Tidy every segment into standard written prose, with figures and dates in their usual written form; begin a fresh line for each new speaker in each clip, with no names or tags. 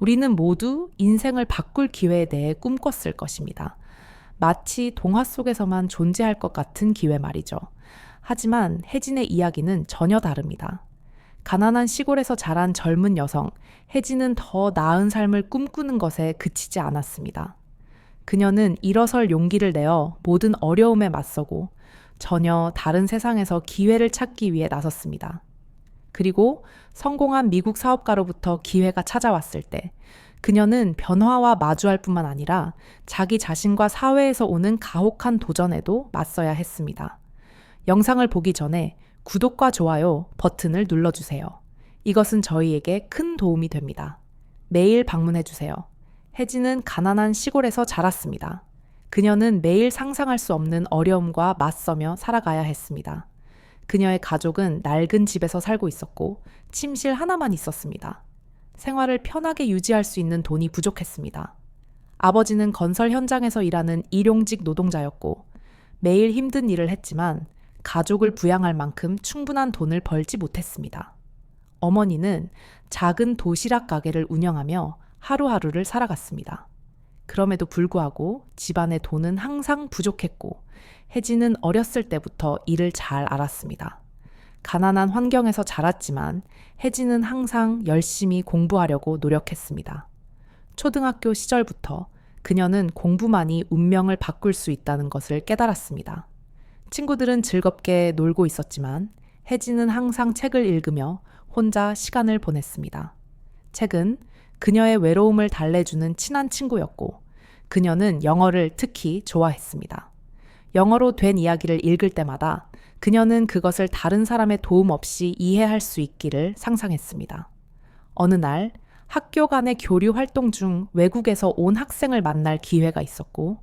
우리는 모두 인생을 바꿀 기회에 대해 꿈꿨을 것입니다. 마치 동화 속에서만 존재할 것 같은 기회 말이죠. 하지만 혜진의 이야기는 전혀 다릅니다. 가난한 시골에서 자란 젊은 여성, 혜진은 더 나은 삶을 꿈꾸는 것에 그치지 않았습니다. 그녀는 일어설 용기를 내어 모든 어려움에 맞서고 전혀 다른 세상에서 기회를 찾기 위해 나섰습니다. 그리고 성공한 미국 사업가로부터 기회가 찾아왔을 때 그녀는 변화와 마주할 뿐만 아니라 자기 자신과 사회에서 오는 가혹한 도전에도 맞서야 했습니다. 영상을 보기 전에 구독과 좋아요 버튼을 눌러주세요. 이것은 저희에게 큰 도움이 됩니다. 매일 방문해주세요. 혜진은 가난한 시골에서 자랐습니다. 그녀는 매일 상상할 수 없는 어려움과 맞서며 살아가야 했습니다. 그녀의 가족은 낡은 집에서 살고 있었고 침실 하나만 있었습니다. 생활을 편하게 유지할 수 있는 돈이 부족했습니다. 아버지는 건설 현장에서 일하는 일용직 노동자였고 매일 힘든 일을 했지만 가족을 부양할 만큼 충분한 돈을 벌지 못했습니다. 어머니는 작은 도시락 가게를 운영하며 하루하루를 살아갔습니다. 그럼에도 불구하고 집안의 돈은 항상 부족했고 혜진은 어렸을 때부터 일을 잘 알았습니다. 가난한 환경에서 자랐지만 혜진은 항상 열심히 공부하려고 노력했습니다. 초등학교 시절부터 그녀는 공부만이 운명을 바꿀 수 있다는 것을 깨달았습니다. 친구들은 즐겁게 놀고 있었지만 혜진은 항상 책을 읽으며 혼자 시간을 보냈습니다. 책은 그녀의 외로움을 달래주는 친한 친구였고 그녀는 영어를 특히 좋아했습니다. 영어로 된 이야기를 읽을 때마다 그녀는 그것을 다른 사람의 도움 없이 이해할 수 있기를 상상했습니다. 어느 날 학교 간의 교류 활동 중 외국에서 온 학생을 만날 기회가 있었고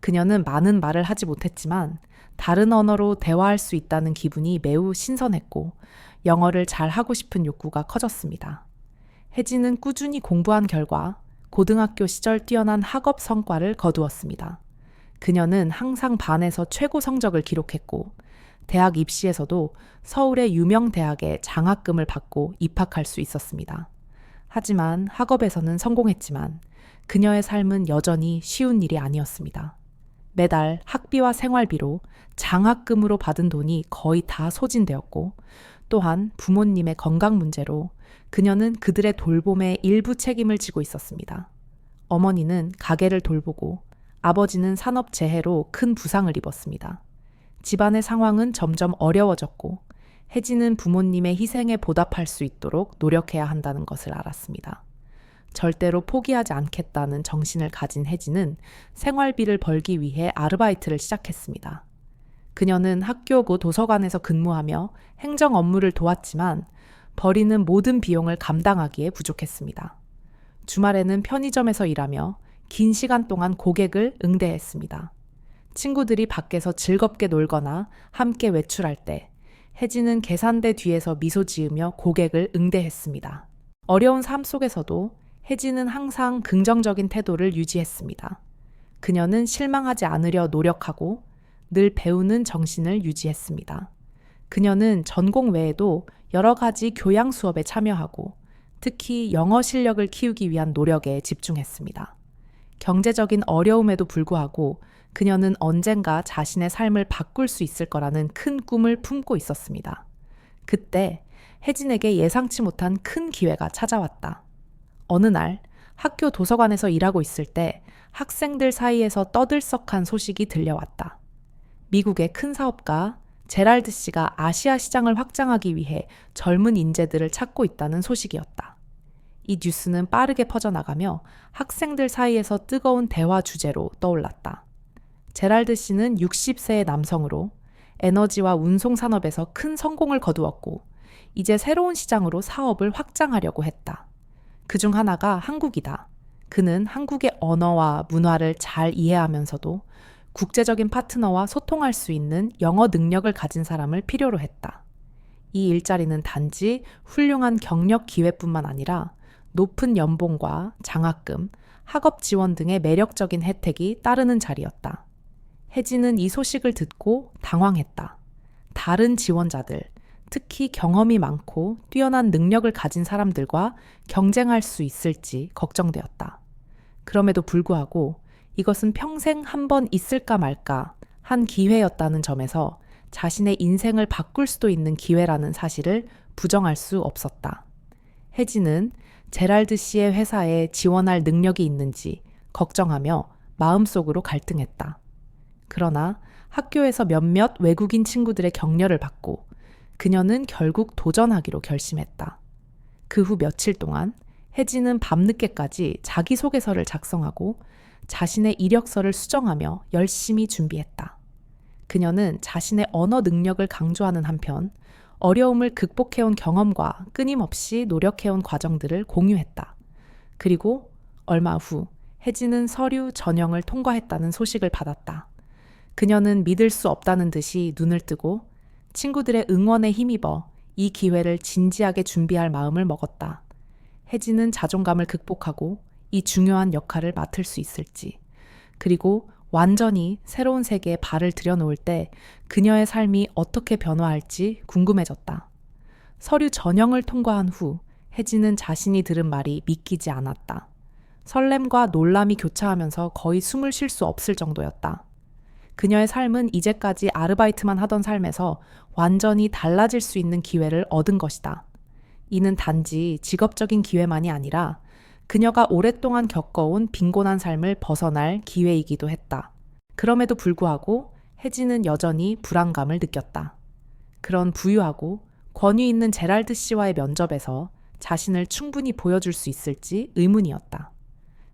그녀는 많은 말을 하지 못했지만 다른 언어로 대화할 수 있다는 기분이 매우 신선했고 영어를 잘 하고 싶은 욕구가 커졌습니다. 혜진은 꾸준히 공부한 결과 고등학교 시절 뛰어난 학업 성과를 거두었습니다. 그녀는 항상 반에서 최고 성적을 기록했고 대학 입시에서도 서울의 유명 대학에 장학금을 받고 입학할 수 있었습니다. 하지만 학업에서는 성공했지만 그녀의 삶은 여전히 쉬운 일이 아니었습니다. 매달 학비와 생활비로 장학금으로 받은 돈이 거의 다 소진되었고 또한 부모님의 건강 문제로 그녀는 그들의 돌봄에 일부 책임을 지고 있었습니다. 어머니는 가게를 돌보고 아버지는 산업재해로 큰 부상을 입었습니다. 집안의 상황은 점점 어려워졌고 혜진은 부모님의 희생에 보답할 수 있도록 노력해야 한다는 것을 알았습니다. 절대로 포기하지 않겠다는 정신을 가진 혜진은 생활비를 벌기 위해 아르바이트를 시작했습니다. 그녀는 학교고 도서관에서 근무하며 행정 업무를 도왔지만 벌이는 모든 비용을 감당하기에 부족했습니다. 주말에는 편의점에서 일하며 긴 시간 동안 고객을 응대했습니다. 친구들이 밖에서 즐겁게 놀거나 함께 외출할 때 혜진은 계산대 뒤에서 미소 지으며 고객을 응대했습니다. 어려운 삶 속에서도 혜진은 항상 긍정적인 태도를 유지했습니다. 그녀는 실망하지 않으려 노력하고 늘 배우는 정신을 유지했습니다. 그녀는 전공 외에도 여러 가지 교양 수업에 참여하고 특히 영어 실력을 키우기 위한 노력에 집중했습니다. 경제적인 어려움에도 불구하고 그녀는 언젠가 자신의 삶을 바꿀 수 있을 거라는 큰 꿈을 품고 있었습니다. 그때 혜진에게 예상치 못한 큰 기회가 찾아왔다. 어느 날 학교 도서관에서 일하고 있을 때 학생들 사이에서 떠들썩한 소식이 들려왔다. 미국의 큰 사업가 제랄드 씨가 아시아 시장을 확장하기 위해 젊은 인재들을 찾고 있다는 소식이었다. 이 뉴스는 빠르게 퍼져나가며 학생들 사이에서 뜨거운 대화 주제로 떠올랐다. 제랄드 씨는 60세의 남성으로 에너지와 운송 산업에서 큰 성공을 거두었고 이제 새로운 시장으로 사업을 확장하려고 했다. 그중 하나가 한국이다. 그는 한국의 언어와 문화를 잘 이해하면서도 국제적인 파트너와 소통할 수 있는 영어 능력을 가진 사람을 필요로 했다. 이 일자리는 단지 훌륭한 경력 기회뿐만 아니라 높은 연봉과 장학금, 학업 지원 등의 매력적인 혜택이 따르는 자리였다. 혜진은 이 소식을 듣고 당황했다. 다른 지원자들, 특히 경험이 많고 뛰어난 능력을 가진 사람들과 경쟁할 수 있을지 걱정되었다. 그럼에도 불구하고 이것은 평생 한 번 있을까 말까 한 기회였다는 점에서 자신의 인생을 바꿀 수도 있는 기회라는 사실을 부정할 수 없었다. 혜진은 제랄드 씨의 회사에 지원할 능력이 있는지 걱정하며 마음속으로 갈등했다. 그러나 학교에서 몇몇 외국인 친구들의 격려를 받고 그녀는 결국 도전하기로 결심했다. 그 후 며칠 동안 혜진은 밤늦게까지 자기소개서를 작성하고 자신의 이력서를 수정하며 열심히 준비했다. 그녀는 자신의 언어 능력을 강조하는 한편 어려움을 극복해온 경험과 끊임없이 노력해온 과정들을 공유했다. 그리고 얼마 후 혜진은 서류 전형을 통과했다는 소식을 받았다. 그녀는 믿을 수 없다는 듯이 눈을 뜨고 친구들의 응원에 힘입어 이 기회를 진지하게 준비할 마음을 먹었다. 혜진은 자존감을 극복하고 이 중요한 역할을 맡을 수 있을지, 그리고 완전히 새로운 세계에 발을 들여놓을 때 그녀의 삶이 어떻게 변화할지 궁금해졌다. 서류 전형을 통과한 후 혜진은 자신이 들은 말이 믿기지 않았다. 설렘과 놀람이 교차하면서 거의 숨을 쉴 수 없을 정도였다. 그녀의 삶은 이제까지 아르바이트만 하던 삶에서 완전히 달라질 수 있는 기회를 얻은 것이다. 이는 단지 직업적인 기회만이 아니라 그녀가 오랫동안 겪어온 빈곤한 삶을 벗어날 기회이기도 했다. 그럼에도 불구하고 혜진은 여전히 불안감을 느꼈다. 그런 부유하고 권위 있는 제랄드 씨와의 면접에서 자신을 충분히 보여줄 수 있을지 의문이었다.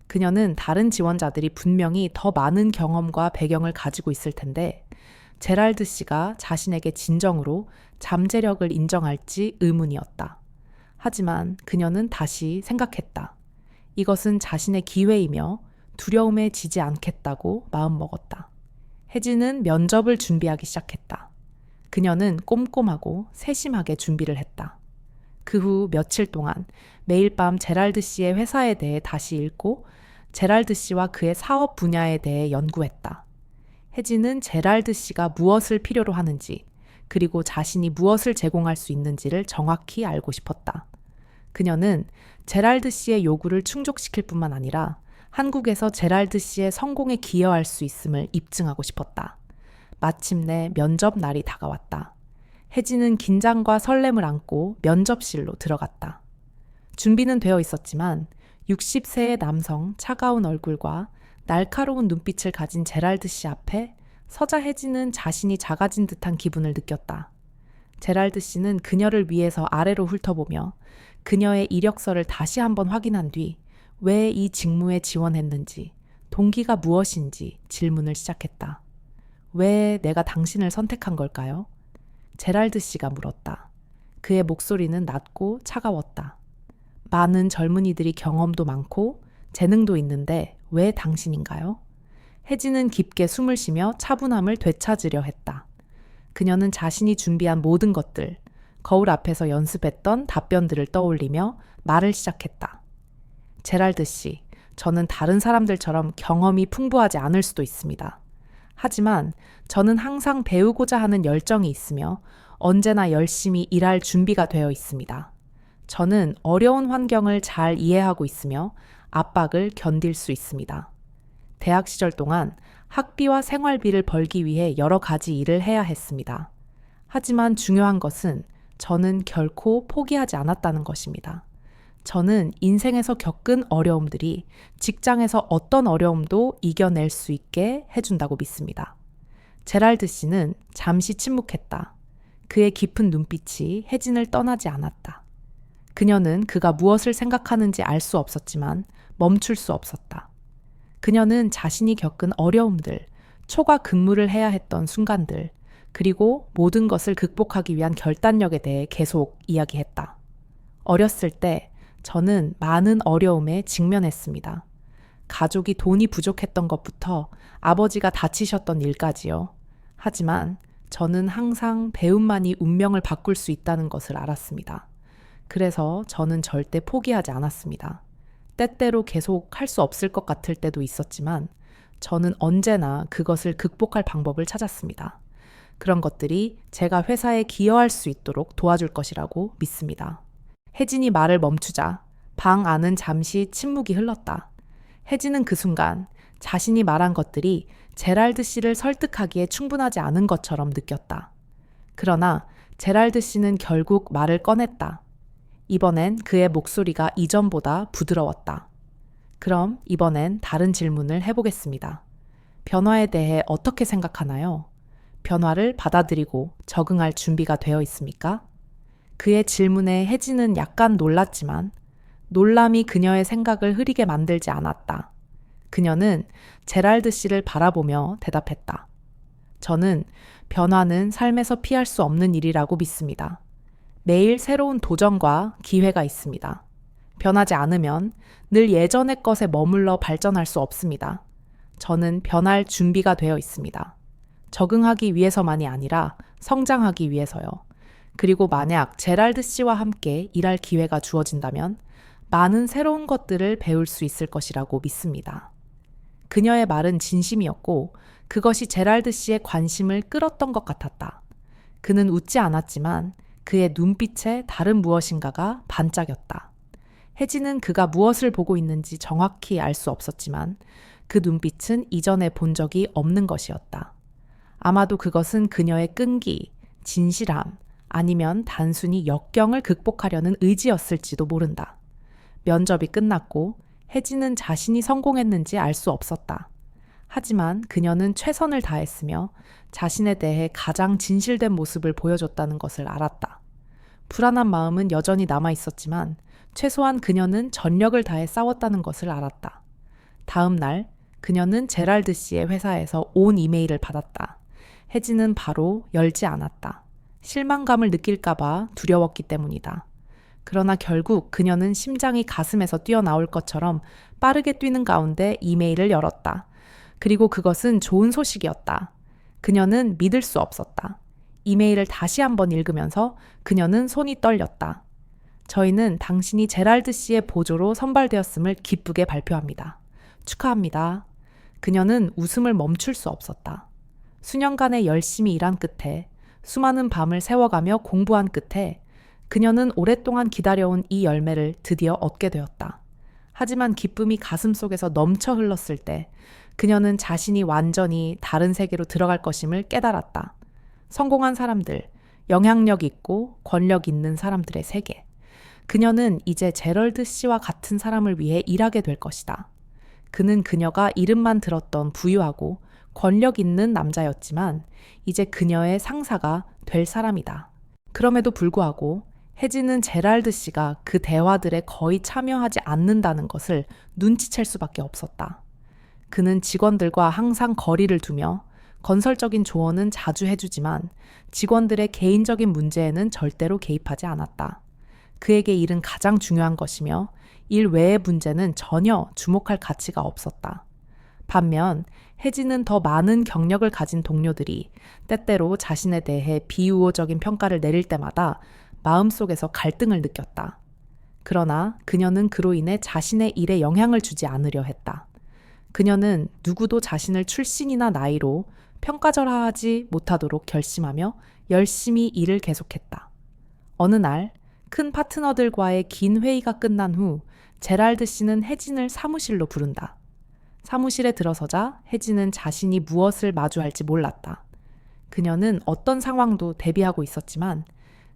그녀는 다른 지원자들이 분명히 더 많은 경험과 배경을 가지고 있을 텐데 제랄드 씨가 자신에게 진정으로 잠재력을 인정할지 의문이었다. 하지만 그녀는 다시 생각했다. 이것은 자신의 기회이며 두려움에 지지 않겠다고 마음먹었다. 혜진은 면접을 준비하기 시작했다. 그녀는 꼼꼼하고 세심하게 준비를 했다. 그 후 며칠 동안 매일 밤 제랄드 씨의 회사에 대해 다시 읽고 제랄드 씨와 그의 사업 분야에 대해 연구했다. 혜진은 제랄드 씨가 무엇을 필요로 하는지, 그리고 자신이 무엇을 제공할 수 있는지를 정확히 알고 싶었다. 그녀는 제랄드 씨의 요구를 충족시킬 뿐만 아니라 한국에서 제랄드 씨의 성공에 기여할 수 있음을 입증하고 싶었다. 마침내 면접 날이 다가왔다. 혜진은 긴장과 설렘을 안고 면접실로 들어갔다. 준비는 되어 있었지만 60세의 남성 차가운 얼굴과 날카로운 눈빛을 가진 제랄드 씨 앞에 서자 혜진은 자신이 작아진 듯한 기분을 느꼈다. 제랄드 씨는 그녀를 위해서 아래로 훑어보며 그녀의 이력서를 다시 한번 확인한 뒤 왜 이 직무에 지원했는지, 동기가 무엇인지 질문을 시작했다. 왜 내가 당신을 선택한 걸까요? 제랄드 씨가 물었다. 그의 목소리는 낮고 차가웠다. 많은 젊은이들이 경험도 많고 재능도 있는데 왜 당신인가요? 혜진은 깊게 숨을 쉬며 차분함을 되찾으려 했다. 그녀는 자신이 준비한 모든 것들, 거울 앞에서 연습했던 답변들을 떠올리며 말을 시작했다. 제랄드 씨, 저는 다른 사람들처럼 경험이 풍부하지 않을 수도 있습니다. 하지만 저는 항상 배우고자 하는 열정이 있으며 언제나 열심히 일할 준비가 되어 있습니다. 저는 어려운 환경을 잘 이해하고 있으며 압박을 견딜 수 있습니다. 대학 시절 동안 학비와 생활비를 벌기 위해 여러 가지 일을 해야 했습니다. 하지만 중요한 것은 저는 결코 포기하지 않았다는 것입니다. 저는 인생에서 겪은 어려움들이 직장에서 어떤 어려움도 이겨낼 수 있게 해준다고 믿습니다. 제랄드 씨는 잠시 침묵했다. 그의 깊은 눈빛이 혜진을 떠나지 않았다. 그녀는 그가 무엇을 생각하는지 알 수 없었지만 멈출 수 없었다. 그녀는 자신이 겪은 어려움들, 초과 근무를 해야 했던 순간들, 그리고 모든 것을 극복하기 위한 결단력에 대해 계속 이야기했다. 어렸을 때 저는 많은 어려움에 직면했습니다. 가족이 돈이 부족했던 것부터 아버지가 다치셨던 일까지요. 하지만 저는 항상 배움만이 운명을 바꿀 수 있다는 것을 알았습니다. 그래서 저는 절대 포기하지 않았습니다. 때때로 계속 할 수 없을 것 같을 때도 있었지만 저는 언제나 그것을 극복할 방법을 찾았습니다. 그런 것들이 제가 회사에 기여할 수 있도록 도와줄 것이라고 믿습니다. 혜진이 말을 멈추자 방 안은 잠시 침묵이 흘렀다. 혜진은 그 순간 자신이 말한 것들이 제랄드 씨를 설득하기에 충분하지 않은 것처럼 느꼈다. 그러나 제랄드 씨는 결국 말을 꺼냈다. 이번엔 그의 목소리가 이전보다 부드러웠다. 그럼 이번엔 다른 질문을 해보겠습니다. 변화에 대해 어떻게 생각하나요? 변화를 받아들이고 적응할 준비가 되어 있습니까? 그의 질문에 혜진은 약간 놀랐지만 놀람이 그녀의 생각을 흐리게 만들지 않았다. 그녀는 제랄드 씨를 바라보며 대답했다. 저는 변화는 삶에서 피할 수 없는 일이라고 믿습니다. 매일 새로운 도전과 기회가 있습니다. 변하지 않으면 늘 예전의 것에 머물러 발전할 수 없습니다. 저는 변할 준비가 되어 있습니다. 적응하기 위해서만이 아니라 성장하기 위해서요. 그리고 만약 제랄드 씨와 함께 일할 기회가 주어진다면 많은 새로운 것들을 배울 수 있을 것이라고 믿습니다. 그녀의 말은 진심이었고 그것이 제랄드 씨의 관심을 끌었던 것 같았다. 그는 웃지 않았지만 그의 눈빛에 다른 무엇인가가 반짝였다. 혜진은 그가 무엇을 보고 있는지 정확히 알 수 없었지만 그 눈빛은 이전에 본 적이 없는 것이었다. 아마도 그것은 그녀의 끈기, 진실함, 아니면 단순히 역경을 극복하려는 의지였을지도 모른다. 면접이 끝났고 혜진은 자신이 성공했는지 알 수 없었다. 하지만 그녀는 최선을 다했으며 자신에 대해 가장 진실된 모습을 보여줬다는 것을 알았다. 불안한 마음은 여전히 남아 있었지만 최소한 그녀는 전력을 다해 싸웠다는 것을 알았다. 다음 날 그녀는 제랄드 씨의 회사에서 온 이메일을 받았다. 혜진은 바로 열지 않았다. 실망감을 느낄까봐 두려웠기 때문이다. 그러나 결국 그녀는 심장이 가슴에서 뛰어나올 것처럼 빠르게 뛰는 가운데 이메일을 열었다. 그리고 그것은 좋은 소식이었다. 그녀는 믿을 수 없었다. 이메일을 다시 한번 읽으면서 그녀는 손이 떨렸다. 저희는 당신이 제랄드 씨의 보조로 선발되었음을 기쁘게 발표합니다. 축하합니다. 그녀는 웃음을 멈출 수 없었다. 수년간의 열심히 일한 끝에 수많은 밤을 새워가며 공부한 끝에 그녀는 오랫동안 기다려온 이 열매를 드디어 얻게 되었다. 하지만 기쁨이 가슴 속에서 넘쳐 흘렀을 때 그녀는 자신이 완전히 다른 세계로 들어갈 것임을 깨달았다. 성공한 사람들, 영향력 있고 권력 있는 사람들의 세계. 그녀는 이제 제럴드 씨와 같은 사람을 위해 일하게 될 것이다. 그는 그녀가 이름만 들었던 부유하고 권력 있는 남자였지만 이제 그녀의 상사가 될 사람이다. 그럼에도 불구하고 혜진은 제랄드 씨가 그 대화들에 거의 참여하지 않는다는 것을 눈치챌 수밖에 없었다. 그는 직원들과 항상 거리를 두며 건설적인 조언은 자주 해주지만 직원들의 개인적인 문제에는 절대로 개입하지 않았다. 그에게 일은 가장 중요한 것이며 일 외의 문제는 전혀 주목할 가치가 없었다. 반면 혜진은 더 많은 경력을 가진 동료들이 때때로 자신에 대해 비우호적인 평가를 내릴 때마다 마음속에서 갈등을 느꼈다. 그러나 그녀는 그로 인해 자신의 일에 영향을 주지 않으려 했다. 그녀는 누구도 자신을 출신이나 나이로 평가절하하지 못하도록 결심하며 열심히 일을 계속했다. 어느 날 큰 파트너들과의 긴 회의가 끝난 후 제랄드 씨는 혜진을 사무실로 부른다. 사무실에 들어서자 혜진은 자신이 무엇을 마주할지 몰랐다. 그녀는 어떤 상황도 대비하고 있었지만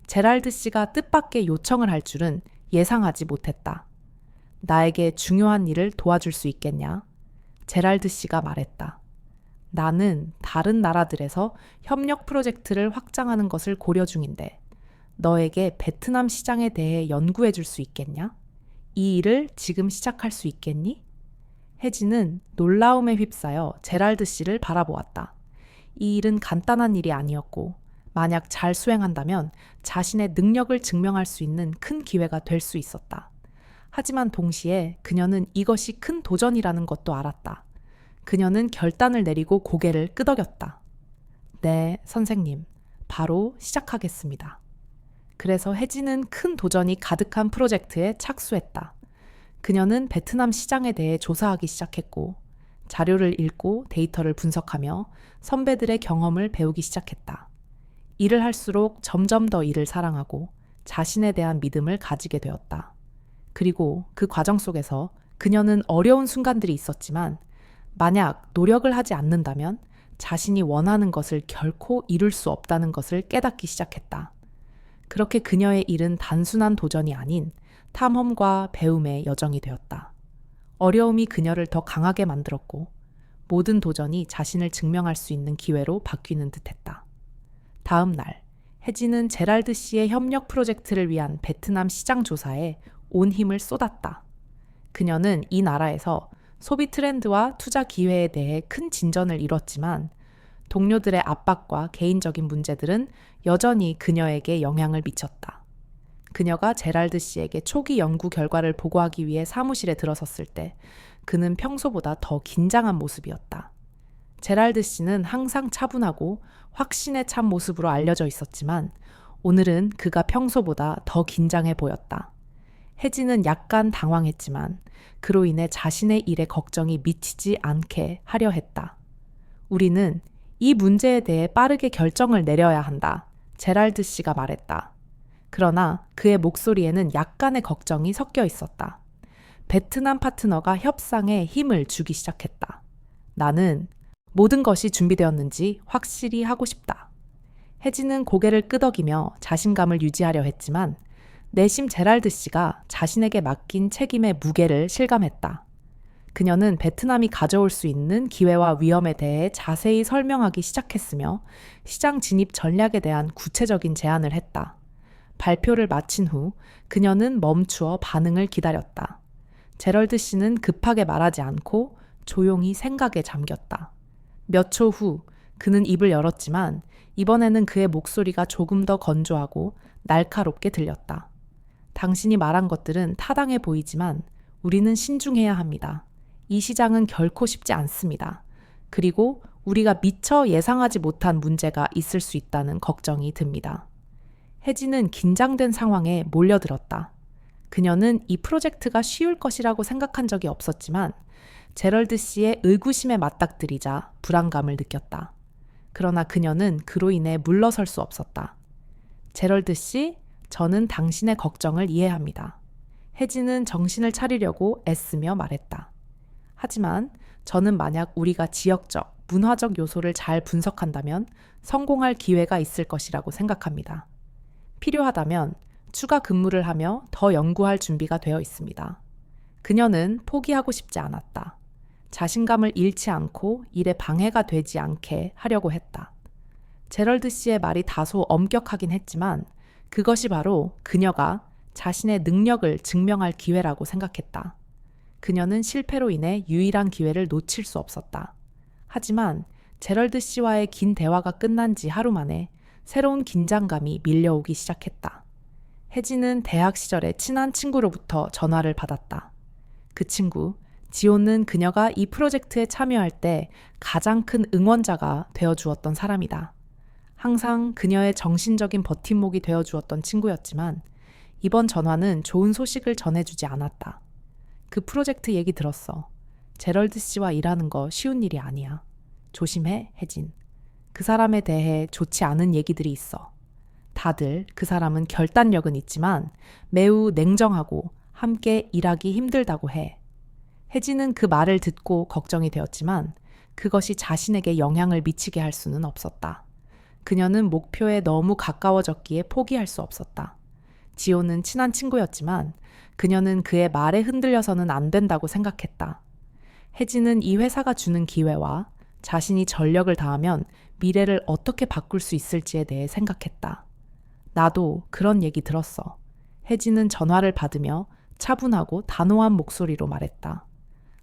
제랄드 씨가 뜻밖의 요청을 할 줄은 예상하지 못했다. 나에게 중요한 일을 도와줄 수 있겠냐? 제랄드 씨가 말했다. 나는 다른 나라들에서 협력 프로젝트를 확장하는 것을 고려 중인데 너에게 베트남 시장에 대해 연구해 줄 수 있겠냐? 이 일을 지금 시작할 수 있겠니? 혜진은 놀라움에 휩싸여 제랄드 씨를 바라보았다. 이 일은 간단한 일이 아니었고 만약 잘 수행한다면 자신의 능력을 증명할 수 있는 큰 기회가 될 수 있었다. 하지만 동시에 그녀는 이것이 큰 도전이라는 것도 알았다. 그녀는 결단을 내리고 고개를 끄덕였다. 네, 선생님. 바로 시작하겠습니다. 그래서 혜진은 큰 도전이 가득한 프로젝트에 착수했다. 그녀는 베트남 시장에 대해 조사하기 시작했고 자료를 읽고 데이터를 분석하며 선배들의 경험을 배우기 시작했다. 일을 할수록 점점 더 일을 사랑하고 자신에 대한 믿음을 가지게 되었다. 그리고 그 과정 속에서 그녀는 어려운 순간들이 있었지만 만약 노력을 하지 않는다면 자신이 원하는 것을 결코 이룰 수 없다는 것을 깨닫기 시작했다. 그렇게 그녀의 일은 단순한 도전이 아닌 탐험과 배움의 여정이 되었다. 어려움이 그녀를 더 강하게 만들었고 모든 도전이 자신을 증명할 수 있는 기회로 바뀌는 듯했다. 다음 날, 혜진은 제랄드 씨의 협력 프로젝트를 위한 베트남 시장 조사에 온 힘을 쏟았다. 그녀는 이 나라에서 소비 트렌드와 투자 기회에 대해 큰 진전을 이뤘지만 동료들의 압박과 개인적인 문제들은 여전히 그녀에게 영향을 미쳤다. 그녀가 제랄드 씨에게 초기 연구 결과를 보고하기 위해 사무실에 들어섰을 때 그는 평소보다 더 긴장한 모습이었다. 제랄드 씨는 항상 차분하고 확신에 찬 모습으로 알려져 있었지만 오늘은 그가 평소보다 더 긴장해 보였다. 혜진은 약간 당황했지만 그로 인해 자신의 일에 걱정이 미치지 않게 하려 했다. 우리는 이 문제에 대해 빠르게 결정을 내려야 한다. 제랄드 씨가 말했다. 그러나 그의 목소리에는 약간의 걱정이 섞여 있었다. 베트남 파트너가 협상에 힘을 주기 시작했다. 나는 모든 것이 준비되었는지 확실히 하고 싶다. 혜진은 고개를 끄덕이며 자신감을 유지하려 했지만 내심 제랄드 씨가 자신에게 맡긴 책임의 무게를 실감했다. 그녀는 베트남이 가져올 수 있는 기회와 위험에 대해 자세히 설명하기 시작했으며 시장 진입 전략에 대한 구체적인 제안을 했다. 발표를 마친 후 그녀는 멈추어 반응을 기다렸다. 제럴드 씨는 급하게 말하지 않고 조용히 생각에 잠겼다. 몇 초 후 그는 입을 열었지만 이번에는 그의 목소리가 조금 더 건조하고 날카롭게 들렸다. 당신이 말한 것들은 타당해 보이지만 우리는 신중해야 합니다. 이 시장은 결코 쉽지 않습니다. 그리고 우리가 미처 예상하지 못한 문제가 있을 수 있다는 걱정이 듭니다. 혜진은 긴장된 상황에 몰려들었다. 그녀는 이 프로젝트가 쉬울 것이라고 생각한 적이 없었지만 제럴드 씨의 의구심에 맞닥뜨리자 불안감을 느꼈다. 그러나 그녀는 그로 인해 물러설 수 없었다. 제럴드 씨, 저는 당신의 걱정을 이해합니다. 혜진은 정신을 차리려고 애쓰며 말했다. 하지만 저는 만약 우리가 지역적, 문화적 요소를 잘 분석한다면 성공할 기회가 있을 것이라고 생각합니다. 필요하다면 추가 근무를 하며 더 연구할 준비가 되어 있습니다. 그녀는 포기하고 싶지 않았다. 자신감을 잃지 않고 일에 방해가 되지 않게 하려고 했다. 제럴드 씨의 말이 다소 엄격하긴 했지만 그것이 바로 그녀가 자신의 능력을 증명할 기회라고 생각했다. 그녀는 실패로 인해 유일한 기회를 놓칠 수 없었다. 하지만 제럴드 씨와의 긴 대화가 끝난 지 하루 만에 새로운 긴장감이 밀려오기 시작했다. 혜진은 대학 시절에 친한 친구로부터 전화를 받았다. 그 친구, 지호는 그녀가 이 프로젝트에 참여할 때 가장 큰 응원자가 되어주었던 사람이다. 항상 그녀의 정신적인 버팀목이 되어주었던 친구였지만 이번 전화는 좋은 소식을 전해주지 않았다. 그 프로젝트 얘기 들었어. 제럴드 씨와 일하는 거 쉬운 일이 아니야. 조심해, 혜진. 그 사람에 대해 좋지 않은 얘기들이 있어. 다들 그 사람은 결단력은 있지만 매우 냉정하고 함께 일하기 힘들다고 해. 혜진은 그 말을 듣고 걱정이 되었지만 그것이 자신에게 영향을 미치게 할 수는 없었다. 그녀는 목표에 너무 가까워졌기에 포기할 수 없었다. 지호는 친한 친구였지만 그녀는 그의 말에 흔들려서는 안 된다고 생각했다. 혜진은 이 회사가 주는 기회와 자신이 전력을 다하면 미래를 어떻게 바꿀 수 있을지에 대해 생각했다. 나도 그런 얘기 들었어. 혜진은 전화를 받으며 차분하고 단호한 목소리로 말했다.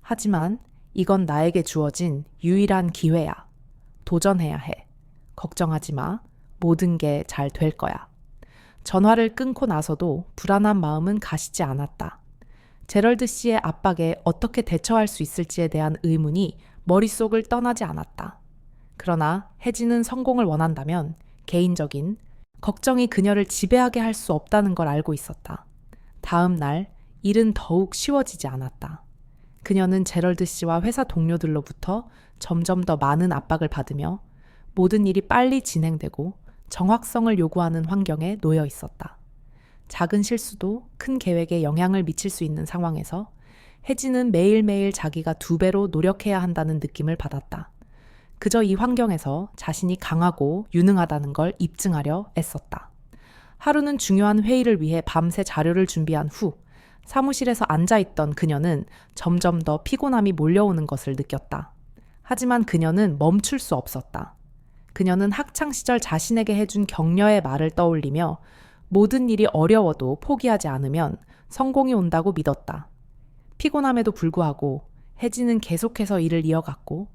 하지만 이건 나에게 주어진 유일한 기회야. 도전해야 해. 걱정하지 마. 모든 게 잘 될 거야. 전화를 끊고 나서도 불안한 마음은 가시지 않았다. 제럴드 씨의 압박에 어떻게 대처할 수 있을지에 대한 의문이 머릿속을 떠나지 않았다. 그러나 혜진은 성공을 원한다면 개인적인 걱정이 그녀를 지배하게 할 수 없다는 걸 알고 있었다. 다음 날 일은 더욱 쉬워지지 않았다. 그녀는 제럴드 씨와 회사 동료들로부터 점점 더 많은 압박을 받으며 모든 일이 빨리 진행되고 정확성을 요구하는 환경에 놓여 있었다. 작은 실수도 큰 계획에 영향을 미칠 수 있는 상황에서 혜진은 매일매일 자기가 2배로 노력해야 한다는 느낌을 받았다. 그저 이 환경에서 자신이 강하고 유능하다는 걸 입증하려 애썼다. 하루는 중요한 회의를 위해 밤새 자료를 준비한 후 사무실에서 앉아있던 그녀는 점점 더 피곤함이 몰려오는 것을 느꼈다. 하지만 그녀는 멈출 수 없었다. 그녀는 학창시절 자신에게 해준 격려의 말을 떠올리며 모든 일이 어려워도 포기하지 않으면 성공이 온다고 믿었다. 피곤함에도 불구하고 혜진은 계속해서 일을 이어갔고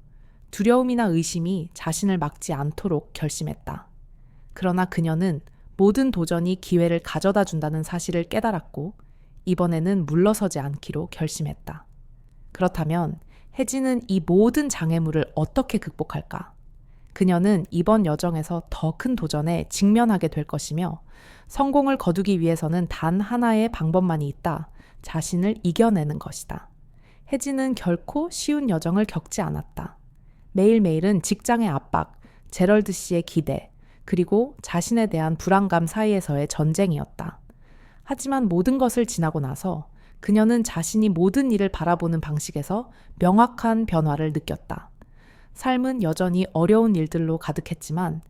두려움이나 의심이 자신을 막지 않도록 결심했다. 그러나 그녀는 모든 도전이 기회를 가져다 준다는 사실을 깨달았고 이번에는 물러서지 않기로 결심했다. 그렇다면 혜진은 이 모든 장애물을 어떻게 극복할까? 그녀는 이번 여정에서 더 큰 도전에 직면하게 될 것이며 성공을 거두기 위해서는 단 하나의 방법만이 있다. 자신을 이겨내는 것이다. 혜진은 결코 쉬운 여정을 겪지 않았다. 매일매일은 직장의 압박, 제럴드 씨의 기대, 그리고 자신에 대한 불안감 사이에서의 전쟁이었다. 하지만 모든 것을 지나고 나서 그녀는 자신이 모든 일을 바라보는 방식에서 명확한 변화를 느꼈다. 삶은 여전히 어려운 일들로 가득했지만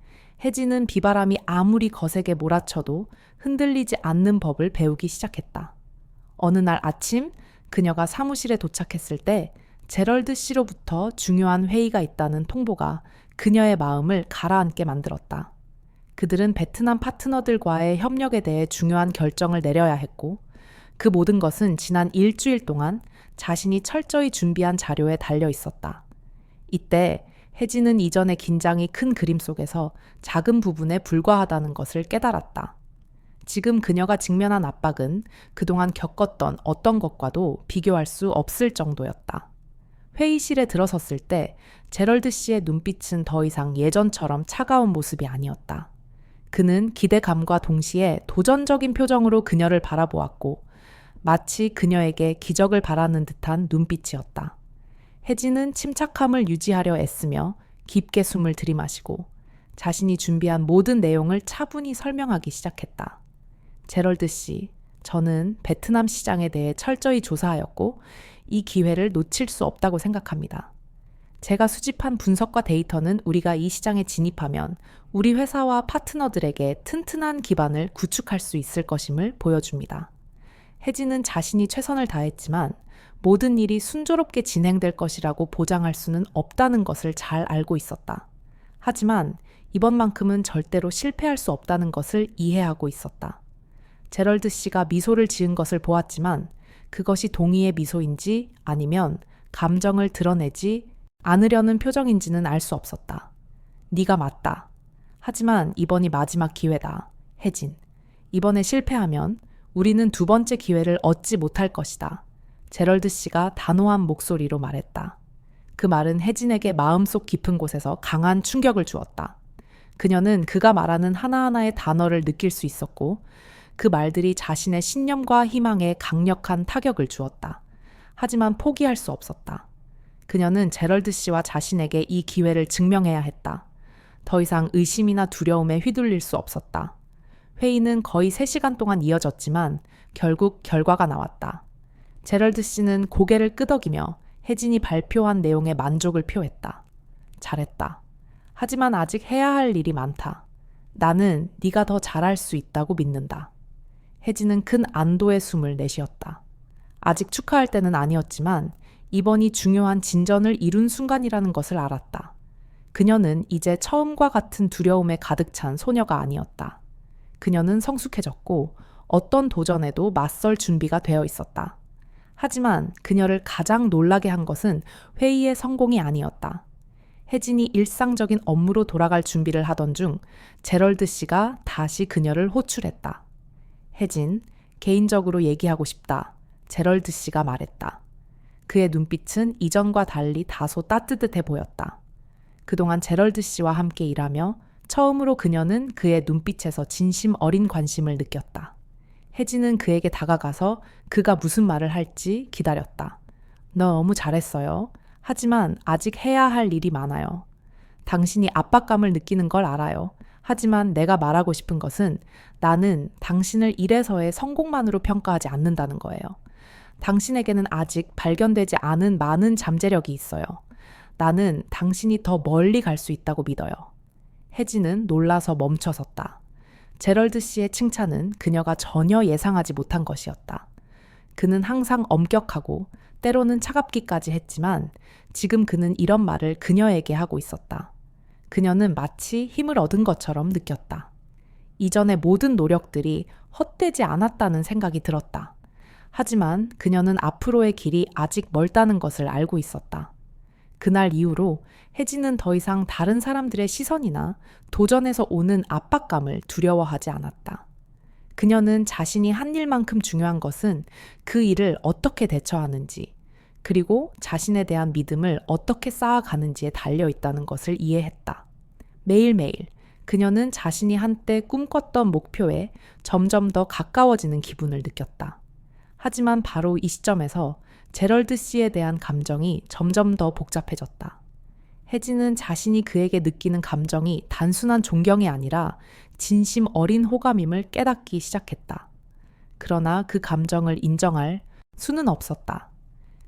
혜진은 비바람이 아무리 거세게 몰아쳐도 흔들리지 않는 법을 배우기 시작했다. 어느 날 아침 그녀가 사무실에 도착했을 때 제럴드 씨로부터 중요한 회의가 있다는 통보가 그녀의 마음을 가라앉게 만들었다. 그들은 베트남 파트너들과의 협력에 대해 중요한 결정을 내려야 했고 그 모든 것은 지난 일주일 동안 자신이 철저히 준비한 자료에 달려 있었다. 이때 혜진은 이전의 긴장이 큰 그림 속에서 작은 부분에 불과하다는 것을 깨달았다. 지금 그녀가 직면한 압박은 그동안 겪었던 어떤 것과도 비교할 수 없을 정도였다. 회의실에 들어섰을 때 제럴드 씨의 눈빛은 더 이상 예전처럼 차가운 모습이 아니었다. 그는 기대감과 동시에 도전적인 표정으로 그녀를 바라보았고 마치 그녀에게 기적을 바라는 듯한 눈빛이었다. 혜진은 침착함을 유지하려 애쓰며 깊게 숨을 들이마시고 자신이 준비한 모든 내용을 차분히 설명하기 시작했다. 제럴드 씨, 저는 베트남 시장에 대해 철저히 조사하였고 이 기회를 놓칠 수 없다고 생각합니다. 제가 수집한 분석과 데이터는 우리가 이 시장에 진입하면 우리 회사와 파트너들에게 튼튼한 기반을 구축할 수 있을 것임을 보여줍니다. 혜진은 자신이 최선을 다했지만 모든 일이 순조롭게 진행될 것이라고 보장할 수는 없다는 것을 잘 알고 있었다. 하지만 이번만큼은 절대로 실패할 수 없다는 것을 이해하고 있었다. 제럴드 씨가 미소를 지은 것을 보았지만 그것이 동의의 미소인지 아니면 감정을 드러내지 않으려는 표정인지는 알 수 없었다. 네가 맞다. 하지만 이번이 마지막 기회다. 혜진. 이번에 실패하면 우리는 2번째 기회를 얻지 못할 것이다. 제럴드 씨가 단호한 목소리로 말했다. 그 말은 혜진에게 마음속 깊은 곳에서 강한 충격을 주었다. 그녀는 그가 말하는 하나하나의 단어를 느낄 수 있었고 그 말들이 자신의 신념과 희망에 강력한 타격을 주었다. 하지만 포기할 수 없었다. 그녀는 제럴드 씨와 자신에게 이 기회를 증명해야 했다. 더 이상 의심이나 두려움에 휘둘릴 수 없었다. 회의는 거의 3시간 동안 이어졌지만 결국 결과가 나왔다. 제럴드 씨는 고개를 끄덕이며 혜진이 발표한 내용에 만족을 표했다. 잘했다. 하지만 아직 해야 할 일이 많다. 나는 네가 더 잘할 수 있다고 믿는다. 혜진은 큰 안도의 숨을 내쉬었다. 아직 축하할 때는 아니었지만 이번이 중요한 진전을 이룬 순간이라는 것을 알았다. 그녀는 이제 처음과 같은 두려움에 가득 찬 소녀가 아니었다. 그녀는 성숙해졌고 어떤 도전에도 맞설 준비가 되어 있었다. 하지만 그녀를 가장 놀라게 한 것은 회의의 성공이 아니었다. 혜진이 일상적인 업무로 돌아갈 준비를 하던 중 제럴드 씨가 다시 그녀를 호출했다. 혜진, 개인적으로 얘기하고 싶다. 제럴드 씨가 말했다. 그의 눈빛은 이전과 달리 다소 따뜻해 보였다. 그동안 제럴드 씨와 함께 일하며 처음으로 그녀는 그의 눈빛에서 진심 어린 관심을 느꼈다. 혜진은 그에게 다가가서 그가 무슨 말을 할지 기다렸다. 너 너무 잘했어요. 하지만 아직 해야 할 일이 많아요. 당신이 압박감을 느끼는 걸 알아요. 하지만 내가 말하고 싶은 것은 나는 당신을 이래서의 성공만으로 평가하지 않는다는 거예요. 당신에게는 아직 발견되지 않은 많은 잠재력이 있어요. 나는 당신이 더 멀리 갈 수 있다고 믿어요. 혜진은 놀라서 멈춰섰다. 제럴드 씨의 칭찬은 그녀가 전혀 예상하지 못한 것이었다. 그는 항상 엄격하고 때로는 차갑기까지 했지만 지금 그는 이런 말을 그녀에게 하고 있었다. 그녀는 마치 힘을 얻은 것처럼 느꼈다. 이전의 모든 노력들이 헛되지 않았다는 생각이 들었다. 하지만 그녀는 앞으로의 길이 아직 멀다는 것을 알고 있었다. 그날 이후로 혜진은 더 이상 다른 사람들의 시선이나 도전에서 오는 압박감을 두려워하지 않았다. 그녀는 자신이 한 일만큼 중요한 것은 그 일을 어떻게 대처하는지, 그리고 자신에 대한 믿음을 어떻게 쌓아가는지에 달려 있다는 것을 이해했다. 매일매일 그녀는 자신이 한때 꿈꿨던 목표에 점점 더 가까워지는 기분을 느꼈다. 하지만 바로 이 시점에서 제럴드 씨에 대한 감정이 점점 더 복잡해졌다. 혜진은 자신이 그에게 느끼는 감정이 단순한 존경이 아니라 진심 어린 호감임을 깨닫기 시작했다. 그러나 그 감정을 인정할 수는 없었다.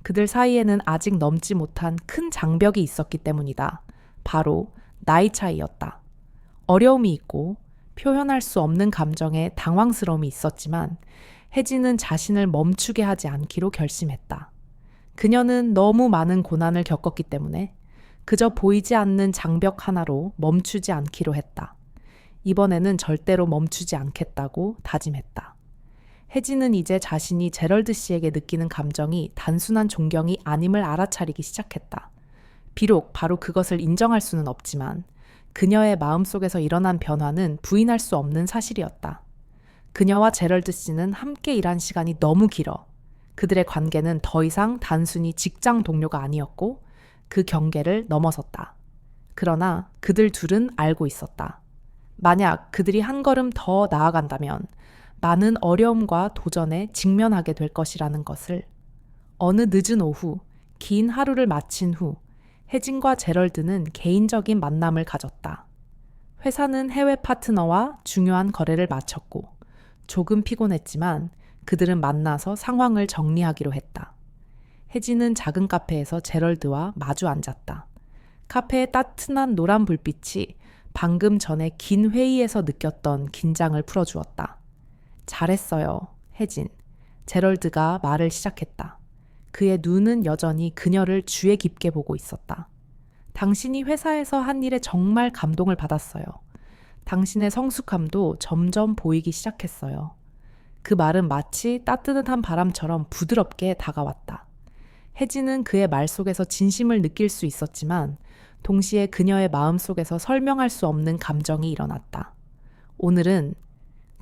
그들 사이에는 아직 넘지 못한 큰 장벽이 있었기 때문이다. 바로 나이 차이였다. 어려움이 있고 표현할 수 없는 감정에 당황스러움이 있었지만 혜진은 자신을 멈추게 하지 않기로 결심했다. 그녀는 너무 많은 고난을 겪었기 때문에 그저 보이지 않는 장벽 하나로 멈추지 않기로 했다. 이번에는 절대로 멈추지 않겠다고 다짐했다. 혜진은 이제 자신이 제럴드 씨에게 느끼는 감정이 단순한 존경이 아님을 알아차리기 시작했다. 비록 바로 그것을 인정할 수는 없지만 그녀의 마음속에서 일어난 변화는 부인할 수 없는 사실이었다. 그녀와 제럴드 씨는 함께 일한 시간이 너무 길어 그들의 관계는 더 이상 단순히 직장 동료가 아니었고 그 경계를 넘어섰다. 그러나 그들 둘은 알고 있었다. 만약 그들이 한 걸음 더 나아간다면 많은 어려움과 도전에 직면하게 될 것이라는 것을. 어느 늦은 오후, 긴 하루를 마친 후 혜진과 제럴드는 개인적인 만남을 가졌다. 회사는 해외 파트너와 중요한 거래를 마쳤고 조금 피곤했지만 그들은 만나서 상황을 정리하기로 했다. 혜진은 작은 카페에서 제럴드와 마주 앉았다. 카페의 따뜻한 노란 불빛이 방금 전에 긴 회의에서 느꼈던 긴장을 풀어주었다. 잘했어요, 혜진. 제럴드가 말을 시작했다. 그의 눈은 여전히 그녀를 주의 깊게 보고 있었다. 당신이 회사에서 한 일에 정말 감동을 받았어요. 당신의 성숙함도 점점 보이기 시작했어요. 그 말은 마치 따뜻한 바람처럼 부드럽게 다가왔다. 혜진은 그의 말 속에서 진심을 느낄 수 있었지만 동시에 그녀의 마음 속에서 설명할 수 없는 감정이 일어났다. 오늘은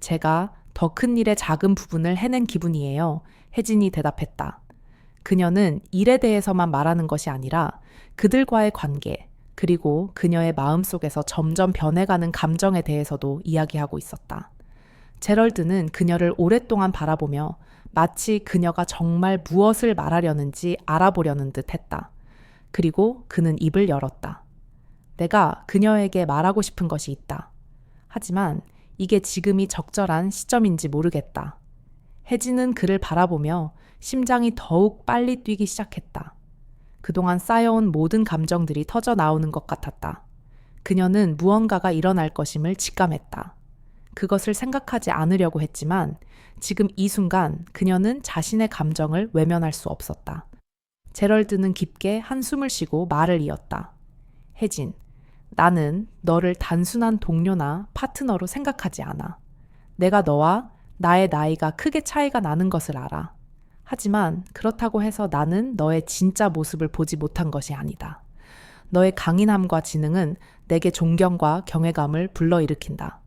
제가 더 큰 일의 작은 부분을 해낸 기분이에요. 혜진이 대답했다. 그녀는 일에 대해서만 말하는 것이 아니라 그들과의 관계, 그리고 그녀의 마음 속에서 점점 변해가는 감정에 대해서도 이야기하고 있었다. 제럴드는 그녀를 오랫동안 바라보며 마치 그녀가 정말 무엇을 말하려는지 알아보려는 듯 했다. 그리고 그는 입을 열었다. 내가 그녀에게 말하고 싶은 것이 있다. 하지만 이게 지금이 적절한 시점인지 모르겠다. 혜진은 그를 바라보며 심장이 더욱 빨리 뛰기 시작했다. 그동안 쌓여온 모든 감정들이 터져 나오는 것 같았다. 그녀는 무언가가 일어날 것임을 직감했다. 그것을 생각하지 않으려고 했지만 지금 이 순간 그녀는 자신의 감정을 외면할 수 없었다. 제럴드는 깊게 한숨을 쉬고 말을 이었다. 혜진, 나는 너를 단순한 동료나 파트너로 생각하지 않아. 내가 너와 나의 나이가 크게 차이가 나는 것을 알아. 하지만 그렇다고 해서 나는 너의 진짜 모습을 보지 못한 것이 아니다. 너의 강인함과 지능은 내게 존경과 경외감을 불러일으킨다.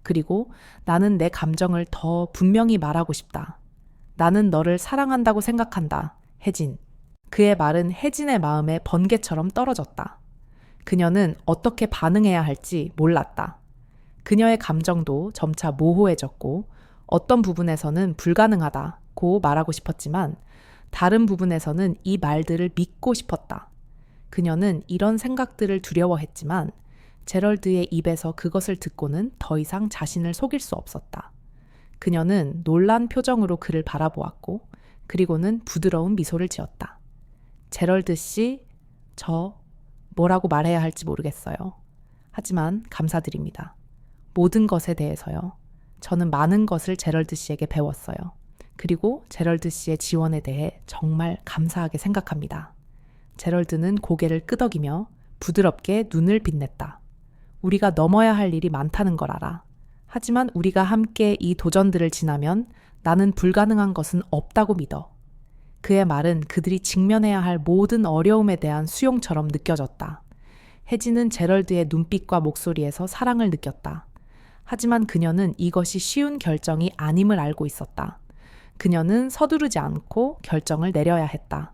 그리고 나는 내 감정을 더 분명히 말하고 싶다. 나는 너를 사랑한다고 생각한다. 혜진. 그의 말은 혜진의 마음에 번개처럼 떨어졌다. 그녀는 어떻게 반응해야 할지 몰랐다. 그녀의 감정도 점차 모호해졌고 어떤 부분에서는 불가능하다고 말하고 싶었지만 다른 부분에서는 이 말들을 믿고 싶었다. 그녀는 이런 생각들을 두려워했지만 제럴드의 입에서 그것을 듣고는 더 이상 자신을 속일 수 없었다. 그녀는 놀란 표정으로 그를 바라보았고 그리고는 부드러운 미소를 지었다. 제럴드 씨, 저 뭐라고 말해야 할지 모르겠어요. 하지만 감사드립니다. 모든 것에 대해서요. 저는 많은 것을 제럴드 씨에게 배웠어요. 그리고 제럴드 씨의 지원에 대해 정말 감사하게 생각합니다. 제럴드는 고개를 끄덕이며 부드럽게 눈을 빛냈다. 우리가 넘어야 할 일이 많다는 걸 알아. 하지만 우리가 함께 이 도전들을 지나면 나는 불가능한 것은 없다고 믿어. 그의 말은 그들이 직면해야 할 모든 어려움에 대한 수용처럼 느껴졌다. 혜진은 제럴드의 눈빛과 목소리에서 사랑을 느꼈다. 하지만 그녀는 이것이 쉬운 결정이 아님을 알고 있었다. 그녀는 서두르지 않고 결정을 내려야 했다.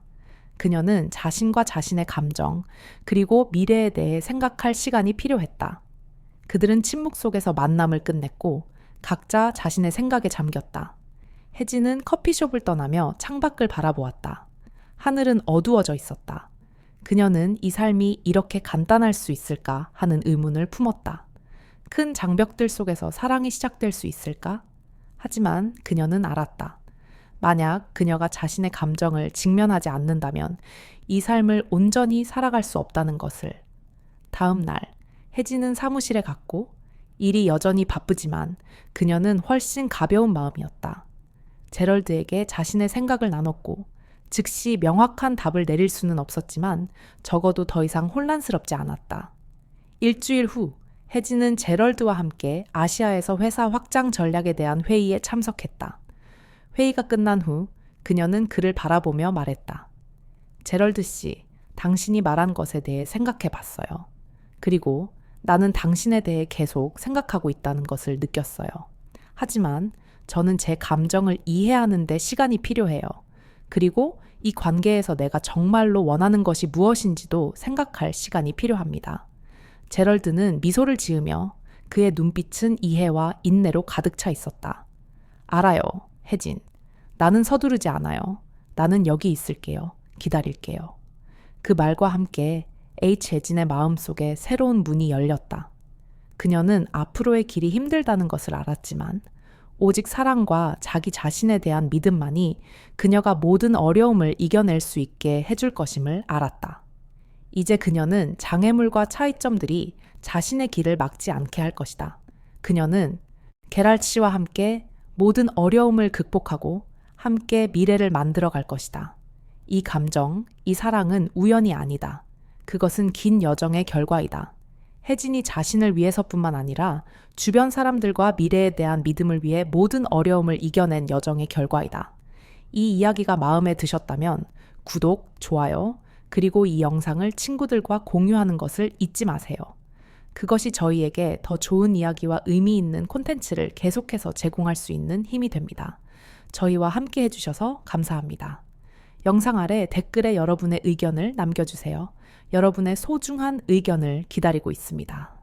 그녀는 자신과 자신의 감정, 그리고 미래에 대해 생각할 시간이 필요했다. 그들은 침묵 속에서 만남을 끝냈고 각자 자신의 생각에 잠겼다. 혜진은 커피숍을 떠나며 창밖을 바라보았다. 하늘은 어두워져 있었다. 그녀는 이 삶이 이렇게 간단할 수 있을까 하는 의문을 품었다. 큰 장벽들 속에서 사랑이 시작될 수 있을까? 하지만 그녀는 알았다. 만약 그녀가 자신의 감정을 직면하지 않는다면 이 삶을 온전히 살아갈 수 없다는 것을. 다음 날, 혜진은 사무실에 갔고 일이 여전히 바쁘지만 그녀는 훨씬 가벼운 마음이었다. 제럴드에게 자신의 생각을 나눴고 즉시 명확한 답을 내릴 수는 없었지만 적어도 더 이상 혼란스럽지 않았다. 일주일 후, 혜진은 제럴드와 함께 아시아에서 회사 확장 전략에 대한 회의에 참석했다. 회의가 끝난 후 그녀는 그를 바라보며 말했다. 제럴드 씨, 당신이 말한 것에 대해 생각해 봤어요. 그리고 나는 당신에 대해 계속 생각하고 있다는 것을 느꼈어요. 하지만 저는 제 감정을 이해하는 데 시간이 필요해요. 그리고 이 관계에서 내가 정말로 원하는 것이 무엇인지도 생각할 시간이 필요합니다. 제럴드는 미소를 지으며 그의 눈빛은 이해와 인내로 가득 차 있었다. 알아요, 혜진. 나는 서두르지 않아요. 나는 여기 있을게요. 기다릴게요. 그 말과 함께 혜진의 마음속에 새로운 문이 열렸다. 그녀는 앞으로의 길이 힘들다는 것을 알았지만 오직 사랑과 자기 자신에 대한 믿음만이 그녀가 모든 어려움을 이겨낼 수 있게 해줄 것임을 알았다. 이제 그녀는 장애물과 차이점들이 자신의 길을 막지 않게 할 것이다. 그녀는 게랄트 씨와 함께 모든 어려움을 극복하고 함께 미래를 만들어 갈 것이다. 이 감정, 이 사랑은 우연이 아니다. 그것은 긴 여정의 결과이다. 혜진이 자신을 위해서뿐만 아니라 주변 사람들과 미래에 대한 믿음을 위해 모든 어려움을 이겨낸 여정의 결과이다. 이 이야기가 마음에 드셨다면 구독, 좋아요, 그리고 이 영상을 친구들과 공유하는 것을 잊지 마세요. 그것이 저희에게 더 좋은 이야기와 의미 있는 콘텐츠를 계속해서 제공할 수 있는 힘이 됩니다. 저희와 함께 해주셔서 감사합니다. 영상 아래 댓글에 여러분의 의견을 남겨주세요. 여러분의 소중한 의견을 기다리고 있습니다.